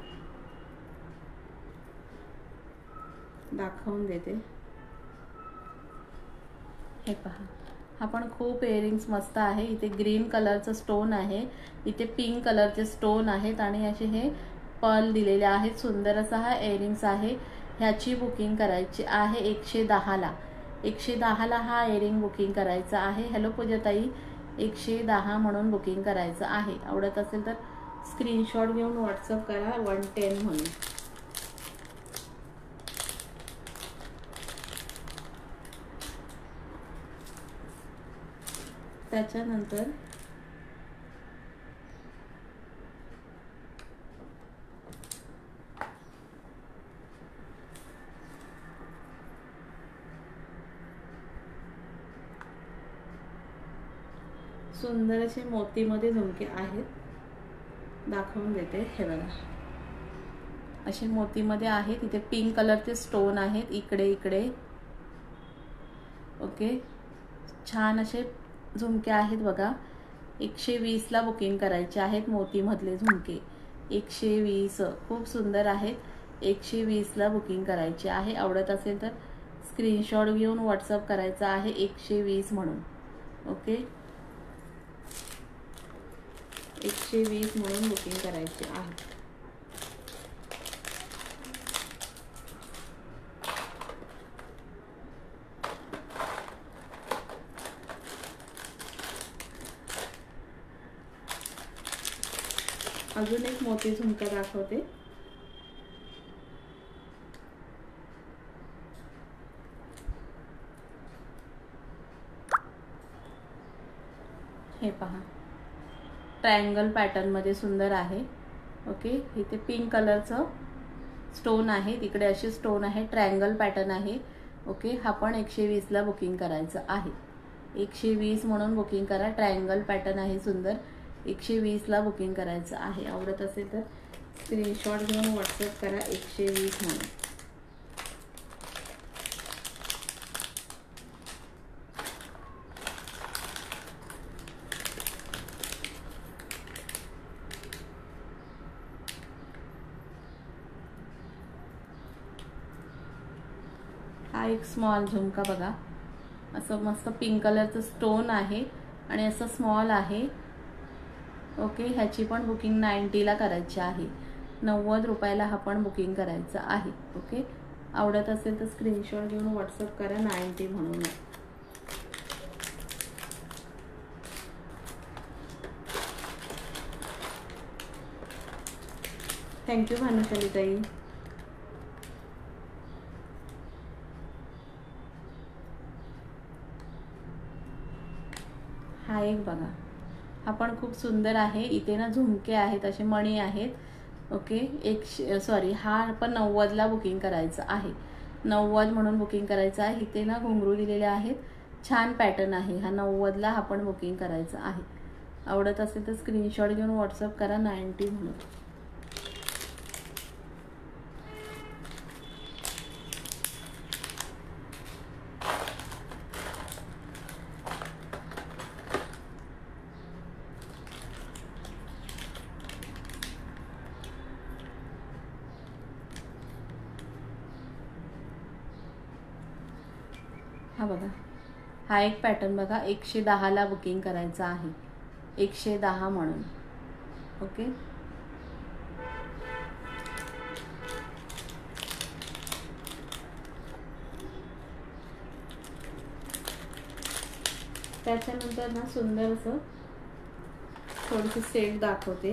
दाखवून देते. हे पहा, हा पण खूप इयरिंग्स मस्त आहे. इथे ग्रीन कलरचं स्टोन आहे, इथे पिंक कलरचे स्टोन आहेत आणि असे हे पर्ल दिलेले आहेत. सुंदर असा हा इयरिंग्स आहे. ह्याची बुकिंग करायची आहे 110ला. 110ला हा इयरिंग बुकिंग करायचा आहे. हॅलो पूजाताई, 110 म्हणून बुकिंग करायचं आहे. आवडत असेल तर स्क्रीनशॉट घेऊन व्हॉट्सअप करा. 110 म्हणून. त्याच्यानंतर सुंदर असे मोतीमध्ये झुमके आहेत, दाखवून देते. हे बघा, असे मोतीमध्ये आहेत. इथे पिंक कलरचे स्टोन आहेत इकडे इकडे. ओके, छान असे झुमके आहेत बघा. 120ला बुकिंग करायचे आहेत मोतीमधले झुमके. 120 खूप सुंदर आहेत. 120ला बुकिंग करायचे आहे. आवडत असेल तर स्क्रीनशॉट घेऊन व्हॉट्सअप करायचा आहे 120 म्हणून. ओके, 120 म्हणून बुकिंग करायचे आहे. अजून एक मोती झुमका दाखवते. हे पहा, ट्रायंगल पॅटर्न मध्ये सुंदर आहे. ओके, इथे पिंक कलरचं स्टोन आहे, तिकडे असे स्टोन आहे. ट्रायंगल पॅटर्न आहे. ओके, हा पण 120ला बुकिंग करायचं आहे. 120 म्हणून बुकिंग करा. ट्रायंगल पॅटर्न आहे सुंदर. 120ला बुकिंग करायचं आहे. आवडत असेल तर स्क्रीनशॉट घेऊन व्हॉट्सअप करा 120 म्हणून. हा एक स्मॉल झुमका बघा, असं मस्त पिंक कलरचं स्टोन आहे आणि असं स्मॉल आहे. ओके, ह्याची पण बुकिंग 90ला करायची आहे. 90 रुपयाला हा पण बुकिंग करायचं आहे. ओके, आवडत असेल तर स्क्रीनशॉट घेऊन व्हॉट्सअप करा 90 म्हणून. थँक्यू भानुशाली ताई. हा एक बघा, हा पण खूप सुंदर आहे. इथे ना झुमके आहेत, असे मणी आहेत. ओके, हा पण 90ला बुकिंग करायचं आहे. 90 म्हणून बुकिंग करायचं आहे. इथे ना घुंगरू दिलेले आहेत. छान पॅटर्न आहे हा. 90ला हा पण बुकिंग करायचं आहे. आवडत असेल तर स्क्रीनशॉट घेऊन व्हॉट्सअप करा 90 म्हणून. हा बघा, हा एक पॅटर्न बघा. 110ला बुकिंग करायचं आहे. 110 म्हणून. ओके, त्याच्यानंतर ना सुंदर असं थोडंसं सेट दाखवते.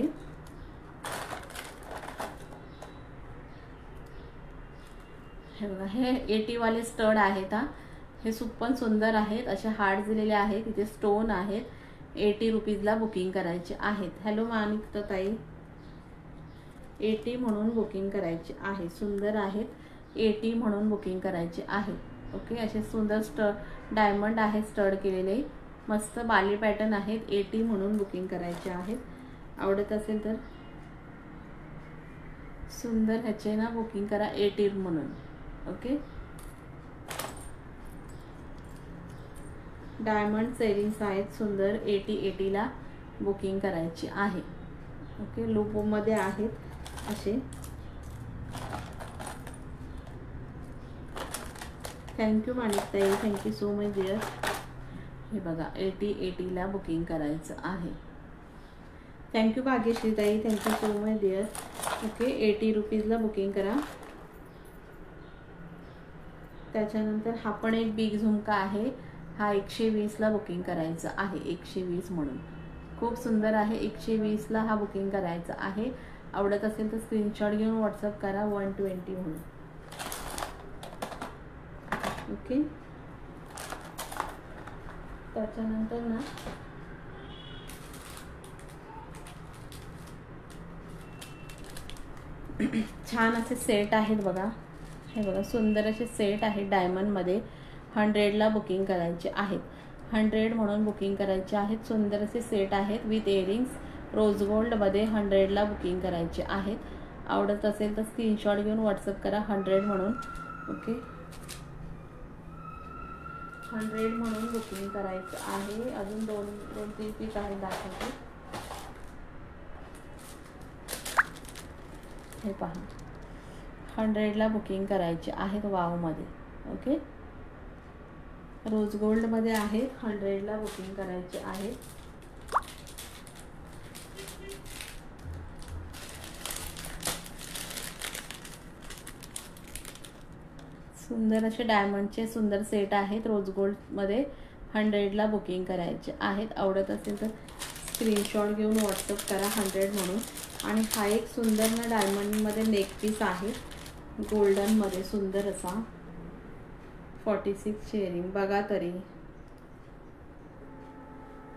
हे बघा, हे 80 वाले स्टड आहेत. हा, हे पण सुंदर आहेत. असे हार्ट दिलेले आहेत. इथे स्टोन आहेत. 80 रुपीजला बुकिंग करायचे आहेत. हॅलो मानिक ताई, 80 म्हणून बुकिंग करायचे आहे. सुंदर आहेत. 80 म्हणून बुकिंग करायचे आहे. ओके, असे सुंदर डायमंड आहेत स्टड केलेले. मस्त बाली पॅटर्न आहेत. 80 म्हणून बुकिंग करायचे आहेत. आवडत असेल तर सुंदर ह्याचे ना बुकिंग करा 80 म्हणून. ओके, डायमंड सेरिंग्स आहेत सुंदर. 80ला बुकिंग करायची आहे. ओके, लुपोमध्ये आहेत असे. थँक्यू मानिकताई, थँक्यू सो मच डिअर. हे बघा, 80ला बुकिंग करायचं आहे. थँक्यू भाग्यश्रीताई, thank you so much dear. Okay, 80 रुपीजला बुकिंग करा. त्याच्यानंतर हा पण एक बिग झुमका आहे. हा 120ला बुकिंग करायचं आहे. 120 म्हणून. खूप सुंदर आहे. 120ला हा बुकिंग करायचा आहे. आवडत असेल तर स्क्रीनशॉट घेऊन व्हॉट्सअप करा 120 म्हणून. ओके, त्याच्यानंतर ना छान असे सेट आहेत बघा. हे बघा, सुंदर असे सेट आहेत डायमंडमध्ये. 100ला बुकिंग करायचे आहेत. 100 म्हणून बुकिंग करायचे आहेत. सुंदर असे सेट आहेत विथ इयरिंग्स. रोज गोल्डमध्ये 100ला बुकिंग करायचे आहेत. आवडत असेल तर स्क्रीनशॉट घेऊन व्हॉट्सअप करा 100 म्हणून. ओके, 100 म्हणून बुकिंग करायचं आहे. अजून दोन तीन पीस आहेत दाखवते. हे पहा, 100ला बुकिंग करायचे आहेत वावमध्ये. ओके, रोज गोल्डमध्ये आहेत. 100ला बुकिंग करायचे आहेत. सुंदर असे डायमंडचे सुंदर सेट आहेत. रोज गोल्डमध्ये 100ला बुकिंग करायचे आहेत. आवडत असेल तर स्क्रीनशॉट घेऊन व्हॉट्सअप करा 100 म्हणून. आणि हा एक सुंदर ना डायमंडमध्ये नेक पीस आहे, गोल्डनमध्ये सुंदर असा 46 शेअरिंग. बघा तरी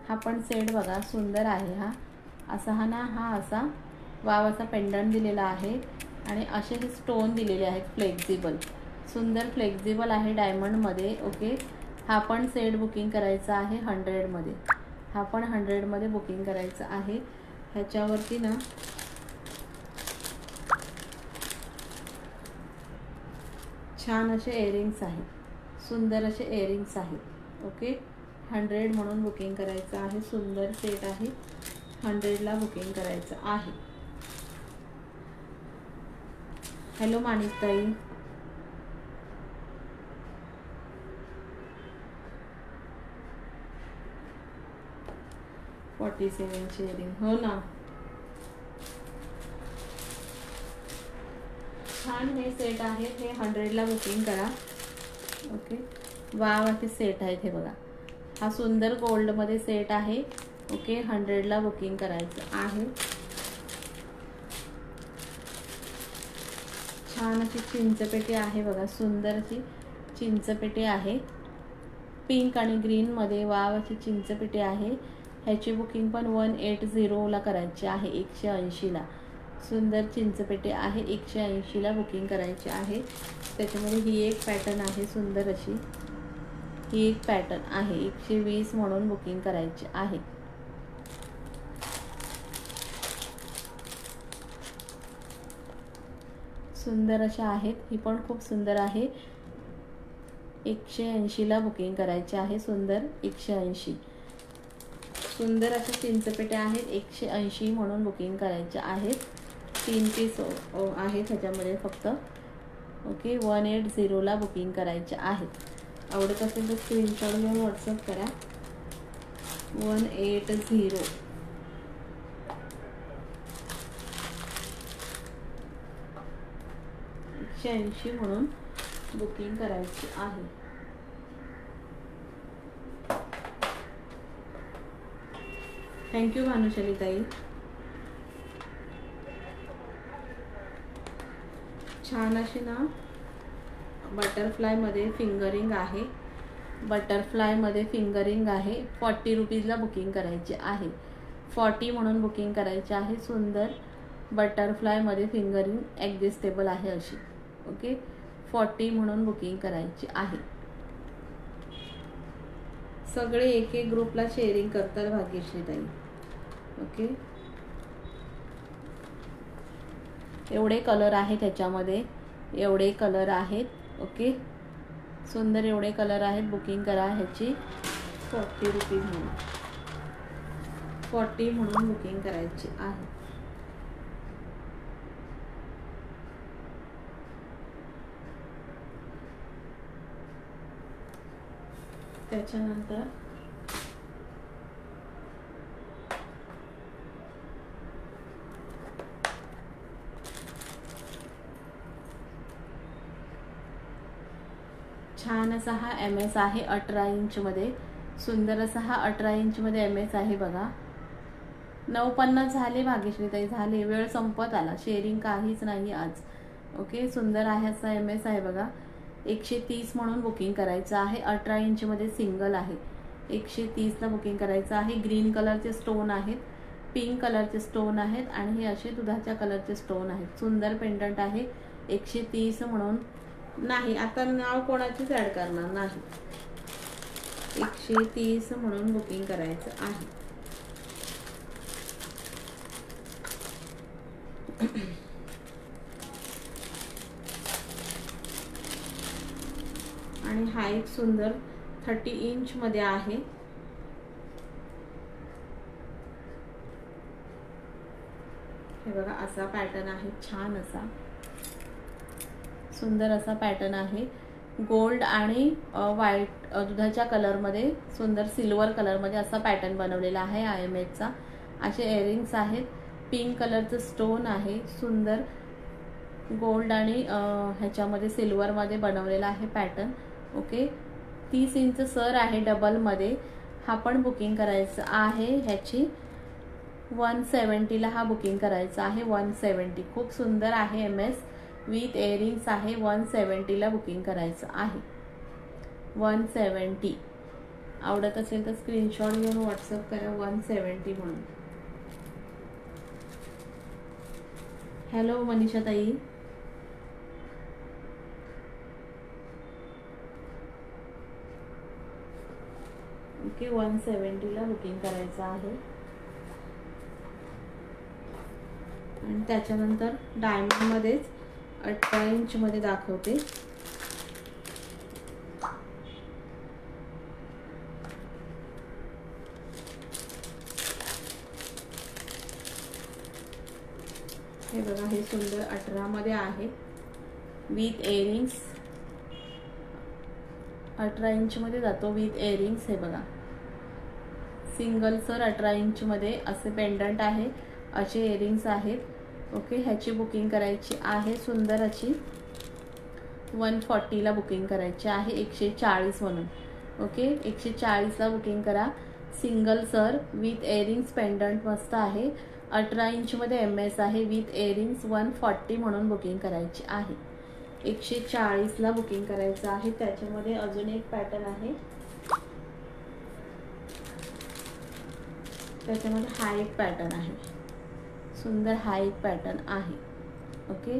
हा पण सेट बघा, सुंदर आहे. हा असा हा असा वाव असा पेंडंट दिलेला आहे आणि असे हे स्टोन दिलेले आहेत फ्लेक्झिबल. सुंदर फ्लेक्झिबल आहे डायमंडमध्ये. ओके, हा पण सेट बुकिंग करायचा आहे 100मध्ये. हा पण 100मध्ये बुकिंग करायचा आहे. ह्याच्यावरती ना छान असे इयरिंग्स आहेत, सुंदर असे इयरिंग्स आहेत. ओके, 100 म्हणून बुकिंग करायचं आहे. सुंदर सेट आहे, 100ला बुकिंग करायचं आहे. हॅलो माणिकताई, $47 शेअरिंग. हो ना, छान हे सेट आहेत. हे 100ला बुकिंग करा. ओके, वाव असे सेट आहेत. हे बघा, हा सुंदर गोल्डमध्ये सेट आहे. ओके, 100ला बुकिंग करायचं आहे. छान अशी चिंचपेटी आहे बघा, सुंदर अशी चिंचपेटी आहे. पिंक आणि ग्रीनमध्ये वाव अशी चिंचपेटी आहे. ह्याची बुकिंग पण 180ला करायची आहे, 180ला. सुंदर चिंचपेटी आहे, 180ला बुकिंग करायची आहे. त्याच्यामध्ये ही एक पॅटर्न आहे सुंदर अशी. ही एक पॅटर्न आहे, 120 म्हणून बुकिंग करायची आहे. सुंदर अशा आहेत. ही पण खूप सुंदर आहे, 180ला बुकिंग करायचे आहे. सुंदर 180. सुंदर अशा चिंचपेट्या आहेत, 180 म्हणून बुकिंग करायचे आहेत. 3 पीस आहेत ह्याच्यामध्ये फक्त. ओके, 180ला बुकिंग करायचे आहेत. आवडत असेल तर स्क्रीनशॉट घेऊन व्हॉट्सअप करा 180. 180 म्हणून बुकिंग करायची आहे. थँक्यू भानुशाली ताई. छान अशी ना बटरफ्लायमध्ये फिंगरिंग आहे. बटरफ्लायमध्ये फिंगरिंग आहे. 40 रुपीजला बुकिंग करायची आहे. 40 म्हणून बुकिंग करायची आहे. सुंदर बटरफ्लायमध्ये फिंगरिंग ॲडजस्टेबल आहे अशी. ओके, 40 म्हणून बुकिंग करायची आहे. सगळे एक एक ग्रुपला शेअरिंग करतात भाग्यश्री ताई. ओके, एवढे कलर आहेत त्याच्यामध्ये, एवढे कलर आहेत. ओके, सुंदर एवढे कलर आहेत. बुकिंग करा ह्याची 40 रुपीज म्हणून. 40 म्हणून बुकिंग करायची आहे. त्याच्यानंतर छान असा हा MS आहे 18 इंचमध्ये. सुंदर असा हा 18 इंचमध्ये MS आहे बघा. 9:50 झाले भाग्यश्री ताई, झाले. वेळ संपत आला. शेअरिंग काहीच नाही आज. ओके, सुंदर आहे असा MS आहे बघा. 130 म्हणून बुकिंग करायचं आहे. 18 इंचमध्ये सिंगल आहे. 130ला बुकिंग करायचं आहे. ग्रीन कलरचे स्टोन आहेत, पिंक कलरचे स्टोन आहेत आणि हे असे दुधाच्या कलरचे स्टोन आहेत. सुंदर पेंडंट आहे. 130 म्हणून. नाही, आता नाव कोणाचीच ॲड करणार नाही. 130 म्हणून बुकिंग करायचं आहे. आणि हा एक सुंदर 30 इंच मध्ये आहे. हे बघा असा पॅटर्न आहे, छान असा सुंदर असा पॅटर्न आहे. गोल्ड आणि व्हाईट दुधाच्या कलर मध्ये सुंदर सिल्वर कलर मध्ये असा पॅटर्न बनवलेला आहे IMHचा. असे इयरिंग्स आहेत. पिंक कलरचं स्टोन आहे. सुंदर गोल्ड आणि ह्याच्यामध्ये सिल्वर मध्ये बनवलेला आहे पॅटर्न. ओके, 30 इंच सर आहे डबल मध्ये. हा पण बुकिंग करायचं आहे. ह्याची 170 ला हा बुकिंग करायचा आहे. 170 खूप सुंदर आहे. MS विथ इयरिंग्स आहे. 170 ला बुकिंग करायचं आहे. 170 आवडत असेल तर स्क्रीनशॉट घेऊन व्हॉट्सअप करा 170 म्हणून. हॅलो मनीषा ताई. ओके, 170 ला बुकिंग करायचं आहे. आणि त्याच्यानंतर डायमंड मध्येच 18 इंच मध्ये दाखवते. हे बघा, हे सुंदर 18 मध्ये आहे विथ इयरिंग्स. 18 इंच मध्ये जातो विथ इयरिंग्स. हे बघा सिंगल सर 18 इंच मध्ये असे पेंडंट आहे. असे इयरिंग्स आहेत. ओके, ह्याची बुकिंग करायची आहे. सुंदर अशी 140 ला बुकिंग करायची आहे. 140 म्हणून. ओके, 140 ला बुकिंग करा. Single sir with earrings pendant मस्त आहे. 18 इंच मध्ये MS आहे विथ इयरिंग्स. 140 म्हणून बुकिंग करायची आहे. 140 ला बुकिंग करायचं आहे. त्याच्यामध्ये अजून एक पॅटर्न आहे. त्याच्यामध्ये हा एक पॅटर्न आहे. सुंदर हा एक पॅटर्न आहे. ओके,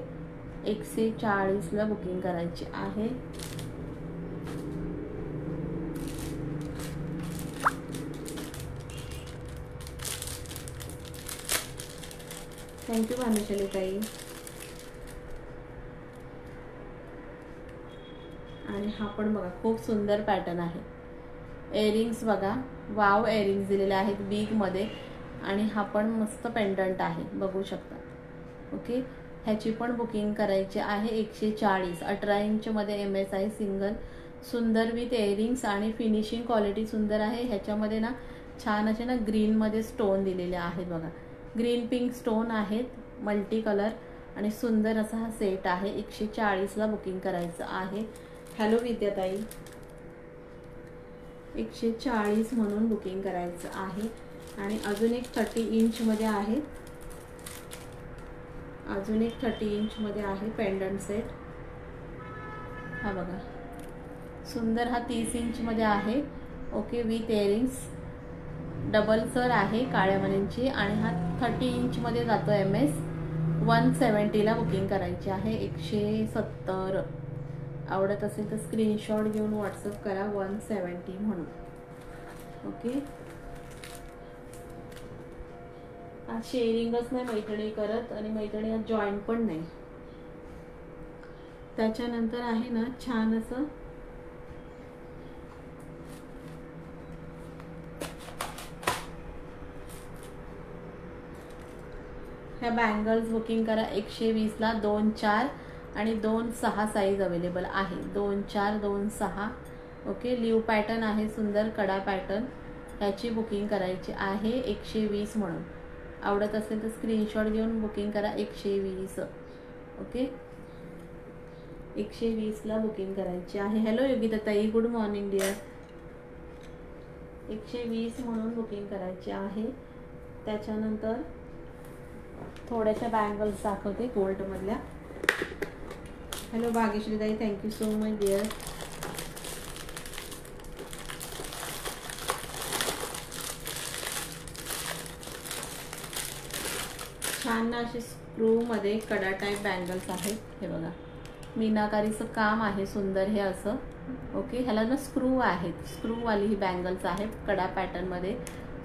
140 ला बुकिंग करायची आहे. थँक्यू भानुशाली ताई. आणि हा पण बघा खूप सुंदर पॅटर्न आहे. इयरिंग्स बघा, वाव इयरिंग्स दिलेले आहेत बिग मध्ये. आणि हा पण मस्त पेंडंट आहे, बघू शकता. ओके, ह्याची पण बुकिंग करायची आहे. 140 18 इंच मध्ये MS आहे. सिंगल सुंदर विथ इयरिंग्स आणि फिनिशिंग क्वालिटी सुंदर आहे. ह्याच्यामध्ये ना छान असे ना ग्रीन मध्ये स्टोन दिलेले आहेत बघा. ग्रीन पिंक स्टोन आहेत मल्टी कलर. आणि सुंदर असा हा सेट आहे. 140 ला बुकिंग करायचं आहे. हॅलो विद्याताई. 140 म्हणून बुकिंग करायचं आहे. आणि अजून एक 30 इंच मध्ये आहे. अजून एक 30 इंच मध्ये आहे पेंडंट सेट. हा बघा सुंदर, हा 30 इंच मध्ये आहे. Okay, with earrings double sir आहे काळ्या मण्यांची. आणि हा 30 इंच मध्ये जातो MS. 170 ला बुकिंग करायची आहे. 170 आवडत असेल तर स्क्रीनशॉट घेऊन व्हॉट्सअप करा 170 म्हणून. ओके, आज शेअरिंगच नाही मैत्रिणी करत आणि मैत्रिणी आज जॉईन पण नाही. त्याच्यानंतर आहे ना छान असं ह्या बँगल्स बुकिंग करा. 120 ला 2, 4 आणि 2, 6 साईज अवेलेबल आहे. 2, 4, 2, 6. ओके, लिव्ह पॅटर्न आहे. सुंदर कडा पॅटर्न. ह्याची बुकिंग करायची आहे 120 म्हणून. आवडत असेल तर स्क्रीनशॉट घेऊन बुकिंग करा 120. ओके, 120 ला बुकिंग करायची आहे. हॅलो योगिता ताई, गुड मॉर्निंग डिअर. 120 म्हणून बुकिंग करायची आहे. त्याच्यानंतर थोड्याशा बँगल्स दाखवते गोल्ड मधल्या. हॅलो भाग्यश्री ताई, थँक्यू सो मच डिअर. छान ना असे स्क्रू मध्ये कडा टाईप बँगल्स आहेत. हे बघा मीनाकारीचं काम आहे सुंदर. हे असं ओके, ह्याला ना स्क्रू आहेत, स्क्रूवाली ही बँगल्स आहेत कडा पॅटर्नमध्ये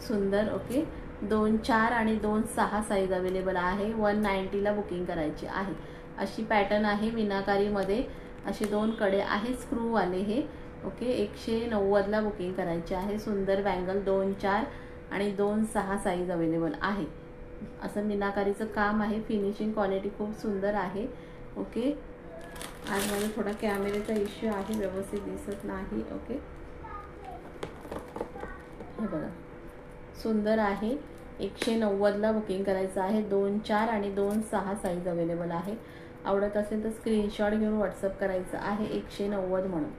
सुंदर. ओके, 2, 4 आणि 2, 6 साईज अवेलेबल आहे. 190ला बुकिंग करायची आहे. अशी पॅटर्न आहे मीनाकारीमध्ये. असे 2 कडे आहेत स्क्रूवाले हे. ओके, 190ला बुकिंग करायचे आहे. सुंदर बँगल 2, 4 आणि 2, 6 साईज अवेलेबल आहे. असं मीनाकारीचं काम आहे. फिनिशिंग क्वालिटी खूप सुंदर आहे. ओके, आज माझा थोडा कॅमेऱ्याचा इश्यू आहे, व्यवस्थित दिसत नाही. ओके, हे बघा सुंदर आहे. 190ला बुकिंग करायचं आहे. 2, 4 आणि 2, 6 साईज अवेलेबल आहे. आवडत असेल तर स्क्रीनशॉट घेऊन व्हॉट्सअप करायचं आहे 190 म्हणून.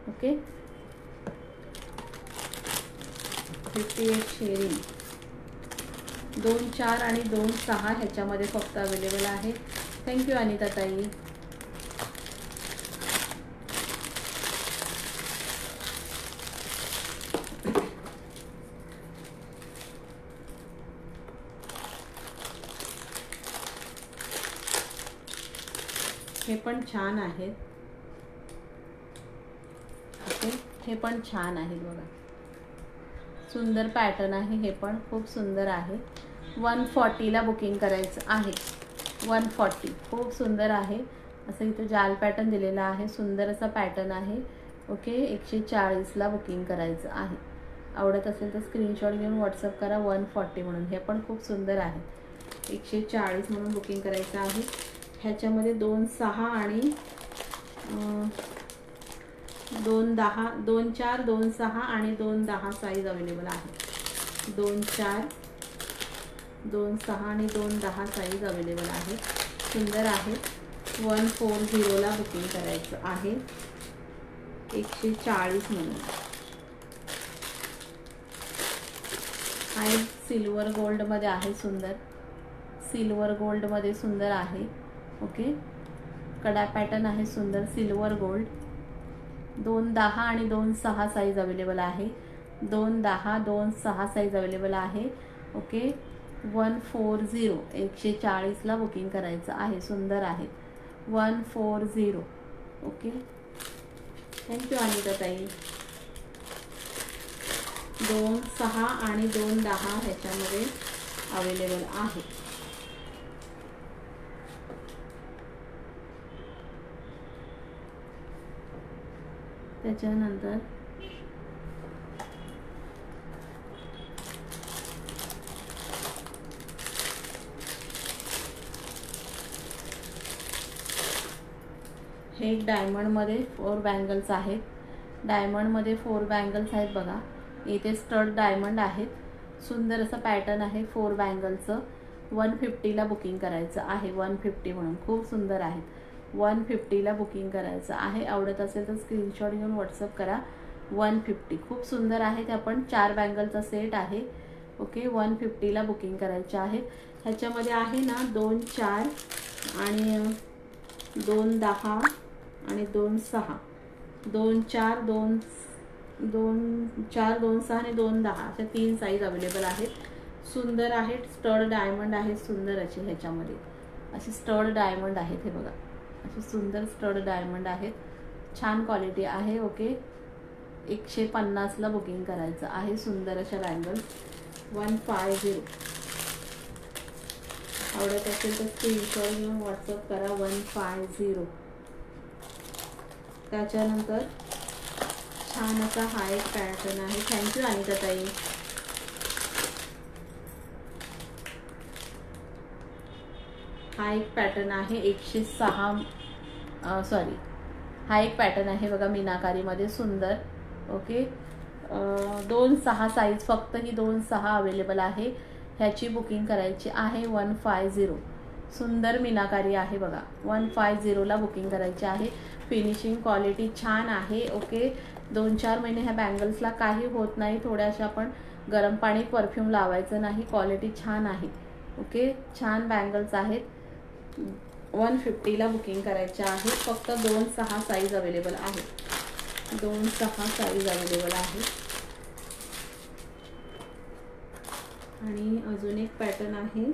ओके, 58 शेअरिंग 2, 4 आणि 2, 6 ह्याच्यामध्ये फक्त अवेलेबल आहे. थँक्यू अनिता ताई. हे पण छान आहेत. ओके, हे पण छान आहेत बघा, सुंदर पॅटर्न आहे. हे पण खूप सुंदर आहे. 140ला बुकिंग करायचं आहे. 140 खूप सुंदर आहे. असं इथं जाल पॅटर्न दिलेला आहे. सुंदर असा पॅटर्न आहे. ओके, 140ला बुकिंग करायचं आहे. आवडत असेल तर स्क्रीनशॉट घेऊन व्हॉट्सअप करा 140 म्हणून. हे पण खूप सुंदर आहे. 140 म्हणून बुकिंग करायचं आहे. ह्याच्यामध्ये 2, 6 आणि 2, 10, 2, 4, 2, 6 आणि 2, 10 साईज अवेलेबल आहे. 2, 4, 2, 6 आणि 2, 10 साईज अवेलेबल आहे. सुंदर आहे. 140ला बुकिंग करायचं आहे. 140 म्हणून. हा एक सिल्वर गोल्डमध्ये आहे. सुंदर सिल्वर गोल्डमध्ये सुंदर आहे. ओके, कडा पॅटर्न आहे. सुंदर सिल्वर गोल्ड. 2, 10 आणि 2, 6 साईज अवेलेबल आहे. 2, 10, 2, 6 साईज अवेलेबल आहे. ओके, 140 140ला बुकिंग करायचं आहे. सुंदर आहे. 140. ओके, थँक्यू अनिता ताई. 2, 6 आणि 2, 10 ह्याच्यामध्ये अवेलेबल आहे. त्याच्यानंतर हे एक डायमंडमध्ये 4 बँगल्स आहेत. डायमंडमध्ये 4 बँगल्स आहेत बघा. इथे स्टड डायमंड आहेत. सुंदर असं पॅटर्न आहे 4 बँगलचं. 150ला बुकिंग करायचं आहे. 150 म्हणून खूप सुंदर आहेत. 150ला बुकिंग करायचं आहे. आवडत असेल तर स्क्रीनशॉट घेऊन व्हॉट्सअप करा. 150 खूप सुंदर आहे. ते आपण 4 बँगलचा सेट आहे. ओके, 150ला बुकिंग करायचे आहेत. ह्याच्यामध्ये आहे ना 2, 4 आणि 2, 10 आणि 2, 6. 2, 4, 2, 4, 2, 6 आणि 2, 10 अशा 3 साईज अवेलेबल आहेत. सुंदर आहेत. स्टड डायमंड आहेत सुंदर असे. ह्याच्यामध्ये असे स्टड डायमंड आहेत. हे बघा, असे सुंदर स्टड डायमंड आहेत. छान क्वालिटी आहे. ओके, 150ला बुकिंग करायचं आहे. सुंदर अशा बँगल्स 150. आवडत असेल तर स्क्रीनशॉट घेऊन व्हॉट्सअप करा 150. त्याच्यानंतर छान असा हा एक पॅटर्न आहे. थँक्यू अनिता ताई. हा एक पॅटर्न आहे 106 सॉरी, हा एक पॅटर्न आहे बघा मीनाकारीमध्ये सुंदर. ओके, 2, 6 साईज फक्त ही 2, 6 अवेलेबल आहे. ह्याची बुकिंग करायची आहे 150. सुंदर मीनाकारी आहे बघा. 150ला बुकिंग करायची आहे. फिनिशिंग क्वालिटी छान आहे. ओके, 2-4 महिने ह्या बँगल्सला काही होत नाही. थोड्याशा आपण गरम पाणी परफ्यूम लावायचं नाही. क्वालिटी छान आहे. ओके, छान बँगल्स आहेत. 150ला बुकिंग करायचे आहे. फक्त 2, 6 साईज अवेलेबल आहे. 2, 6 साईज अवेलेबल आहे. आणि अजून एक पॅटर्न आहे.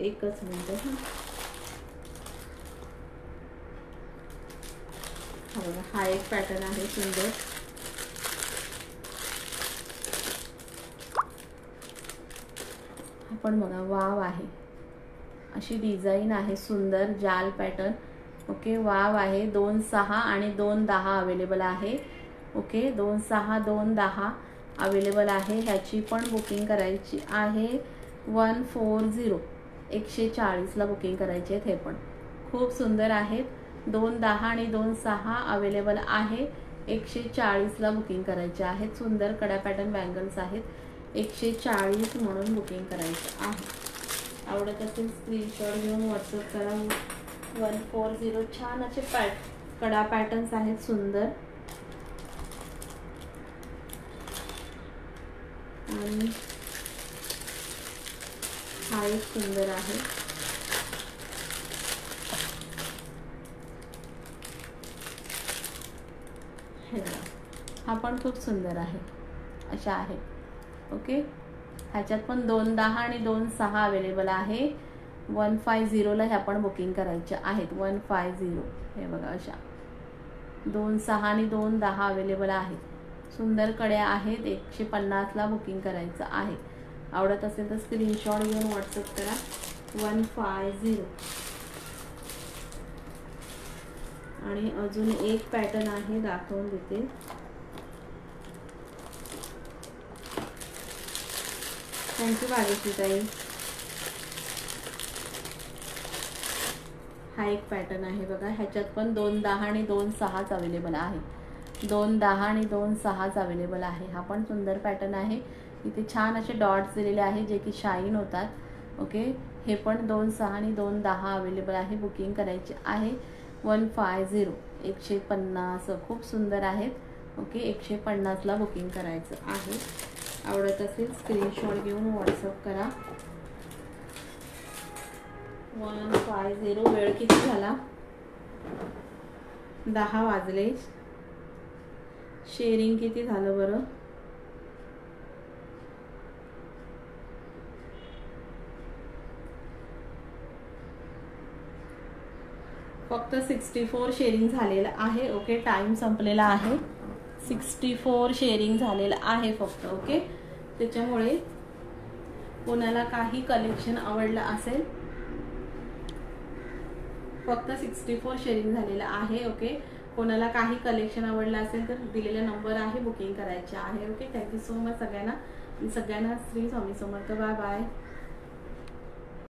एकच मिनिट हां. हा बघा, हा एक पॅटर्न आहे सुंदर. हा पण बघा वाव आहे, अशी डिझाईन आहे सुंदर जाल पॅटर्न. ओके, वाव आहे. 2-6 आणि 2-10 अवेलेबल आहे. ओके, 2-6 2-10 अवेलेबल आहे. ह्याची पण बुकिंग करायची आहे. 140 140ला बुकिंग करायची आहे. हे पण खूप सुंदर आहेत. 2-10 आणि 2-6 अवेलेबल आहे. 140ला बुकिंग करायचे आहेत. सुंदर कडा पॅटर्न बँगल्स आहेत. 140 म्हणून बुकिंग करायचं आहे. आवडत असेल स्क्रीनशॉट घेऊन व्हॉट्सअप करा. 140 छान असे कडा पॅटर्न्स आहेत सुंदर. आणि हा एक सुंदर आहे. हा पण खूप सुंदर आहे, अशा आहे. ओके, ह्याच्यात पण 2-10 आणि 2-6 अवेलेबल आहे. 150ला ह्या पण बुकिंग करायच्या आहेत. 150 हे बघा, अशा 2-6 आणि 2-10 अवेलेबल आहेत. सुंदर कड्या आहेत. 150ला बुकिंग करायचं आहे. आवडत असेल तर स्क्रीनशॉट घेऊन व्हॉट्सअप करा. 150. आणि अजून एक पॅटर्न आहे, दाखवून देते. थँक्यू भाग्यश्री ताई. हा एक पॅटर्न आहे बघा. ह्याच्यात पण 2-10 आणि 2-6च अवेलेबल आहे. 2-10 आणि 2-6च अवेलेबल आहे. हा पण सुंदर पॅटर्न आहे. इथे छान असे डॉट्स दिलेले आहे जे की शाईन होतात. ओके, हे पण 2-6 आणि 2-10 अवेलेबल आहे. बुकिंग करायचे आहे. 150 150 खूप सुंदर आहेत. ओके, 150ला बुकिंग करायचं आहे. आवडत असेल स्क्रीनशॉट घेऊन व्हॉट्सअप करा. 150. वेळ किती झाला? 10 वाजले. शेअरिंग किती झालं बरं? फक्त 64 शेअरिंग झालेलं आहे. ओके, टाइम संपलेला आहे. 64 शेअरिंग झालेलं आहे फक्त. ओके, त्याच्यामुळे कोणाला काही कलेक्शन आवडलं असेल, फक्त 64 शेअरिंग झालेलं आहे. ओके, कोणाला काही कलेक्शन आवडलं असेल तर दिलेला नंबर आहे, बुकिंग करायचे आहे. ओके, थँक्यू सो मच सगळ्यांना. श्री स्वामी समर्थ. Bye bye.